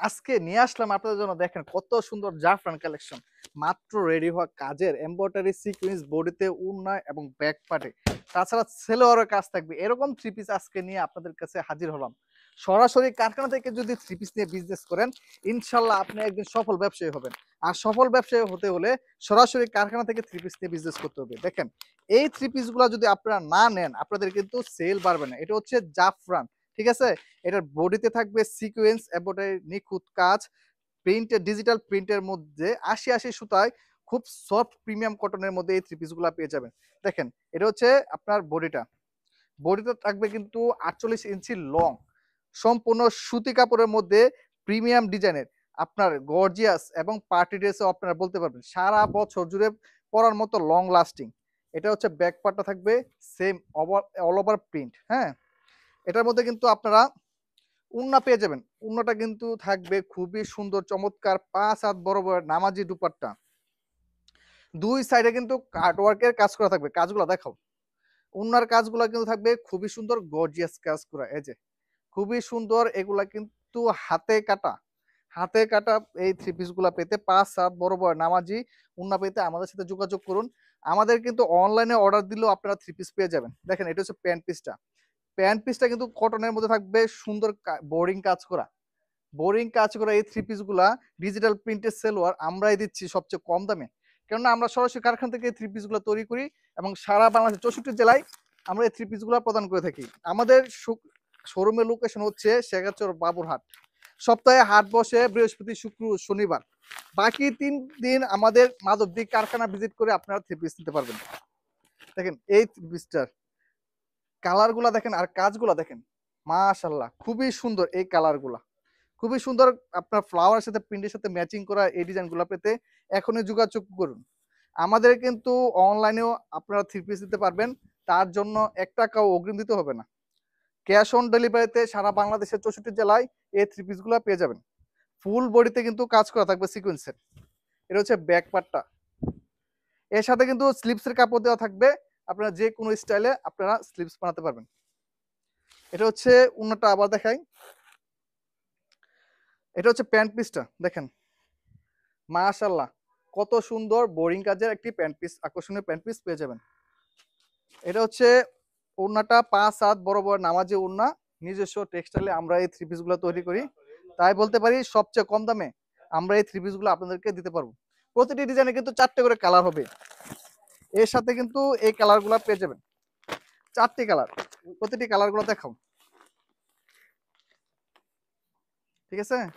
আজকে নিয়ে আসলাম আপনাদের জন্য। দেখেন কত সুন্দর জাফরান কালেকশন, মাত্র রেডি হওয়া কাজের এমব্রয়ডারি সিকোয়েন্স বডিতে উন্নয় এবং ব্যাক পার্টে, তাছাড়া সেলোয়ারের কাজ থাকবে। এরকম থ্রি পিস আজকে নিয়ে আপনাদের কাছে হাজির হলাম। সরাসরি কারখানা থেকে যদি থ্রি পিস নিয়ে বিজনেস করেন, ইনশাল্লাহ আপনি একদিন সফল ব্যবসায়ী হবেন। আর সফল ব্যবসায়ী হতে হলে সরাসরি কারখানা থেকে থ্রি পিস নিয়ে বিজনেস করতে হবে। দেখেন এই থ্রি পিস গুলা যদি আপনারা না নেন, আপনাদের কিন্তু সেল বাড়বে না। এটা হচ্ছে জাফরান, ঠিক আছে। এটার বডিতে থাকবে সিকোয়েন্স এমব্রয়ডারি নিখুঁত কাজ, প্রিন্টের ডিজিটাল প্রিন্টের মধ্যে ৮০ সুতায় খুব সফট প্রিমিয়াম কটনের মধ্যে এই থ্রি পিসগুলো পেয়ে যাবেন। দেখেন এটা হচ্ছে আপনার বডিটা থাকবে কিন্তু ৪৮ ইঞ্চি লং, সম্পূর্ণ সুতি কাপড়ের মধ্যে প্রিমিয়াম ডিজাইনের। আপনার গর্জিয়াস এবং পার্টি ড্রেসও আপনারা বলতে পারবেন সারা বছর জুড়ে পরার মতো লং লাস্টিং। এটা হচ্ছে ব্যাক পার্টটা থাকবে সেম অল ওভার প্রিন্ট, হ্যাঁ। এটার মধ্যে কিন্তু আপনারা উন্না পেয়ে যাবেন। উন্নাটা কিন্তু থাকবে খুবই সুন্দর চমৎকার ৫ হাত বড় নামাজি দুপাট্টা। ২ সাইডে কিন্তু কাটওয়ার্কের কাজ করা থাকবে। কাজগুলো দেখাও। উন্নার কাজগুলা কিন্তু থাকবে খুবই সুন্দর গর্জিয়াস কাজ করা। এই যে খুবই সুন্দর, এগুলা কিন্তু হাতে কাটা। হাতে কাটা এই থ্রি পিস গুলা পেতে ৫ হাত বড় নামাজি উন্না পেতে আমাদের সাথে যোগাযোগ করুন। আমাদের কিন্তু অনলাইনে অর্ডার দিলেও আপনারা থ্রি পিস পেয়ে যাবেন। দেখেন এটা হচ্ছে প্যান্ট পিসটা। প্যান্ট পিসটা কিন্তু কটনের মধ্যে থাকবে সুন্দর বোরিং কাজ করা। বোরিং কাজ করা এই থ্রি পিস গুলা ডিজিটাল প্রিন্টের সেলোয়ার আমরাই দিচ্ছি সবচেয়ে কম দামে। কেননা আমরা সরাসরি কারখানা থেকে এই থ্রি পিস গুলো তৈরি করি এবং সারা বাংলাদেশের ৬৪ জেলায় আমরা এই থ্রি পিস গুলা প্রদান করে থাকি। আমাদের শোরুমের লোকেশন হচ্ছে শেখাচর বাবুরহাট। সপ্তাহে হাট বসে বৃহস্পতি, শুক্র, শনিবার। বাকি ৩ দিন আমাদের মাধবদী কারখানা ভিজিট করে আপনারা থ্রি পিস নিতে পারবেন। দেখেন এই থ্রি পিসটার কালার গুলা দেখেন আর কাজগুলা দেখেন, মাশাআল্লাহ খুবই সুন্দর এই কালার গুলা। খুবই সুন্দর। আপনার ফ্লাওয়ারের সাথে প্রিন্টের সাথে ম্যাচিং করা এই ডিজাইনগুলো পেতে এখনই যোগাযোগ করুন। আমাদের কিন্তু অনলাইনেও আপনারা থ্রি পিস দিতে পারবেন। তার জন্য ৳১ অগ্রিম দিতে হবে না। ক্যাশ অন ডেলিভারিতে সারা বাংলাদেশের ৬৪ জেলায় এই থ্রি পিসগুলো পেয়ে যাবেন। ফুল বডিতে কিন্তু কাজ করা থাকবে সিকোয়েন্সের। এটা হচ্ছে ব্যাক পার্টটা। এর সাথে কিন্তু স্লিপসের কাপড় দেওয়া থাকবে। আপনারা যে কোনো স্টাইলে আপনারা স্লিপস বানাতে পারবেন। এটা হচ্ছে অন্যটা আবার দেখাই। এটা হচ্ছে প্যান্ট পিসটা দেখেন, মাশাআল্লাহ কত সুন্দর বোরিং কাজের একটি প্যান্ট পিস, আকর্ষণীয় প্যান্ট পিস পেয়ে যাবেন। এটা হচ্ছে ওড়নাটা ৫ হাত বড় নামাজি ওড়না। নিজস্ব টেক্সটাইলে আমরা এই থ্রি পিসগুলো তৈরি করি। তাই বলতে পারি সবচেয়ে কম দামে আমরা এই থ্রি পিসগুলো আপনাদেরকে দিতে পারবো। প্রতিটি ডিজাইনে কিন্তু ৪ টে করে কালার হবে। এর সাথে কিন্তু এই কালারগুলো পেয়ে যাবেন। ৪ টি কালার। প্রতিটি কালারগুলো দেখাও। ঠিক আছে?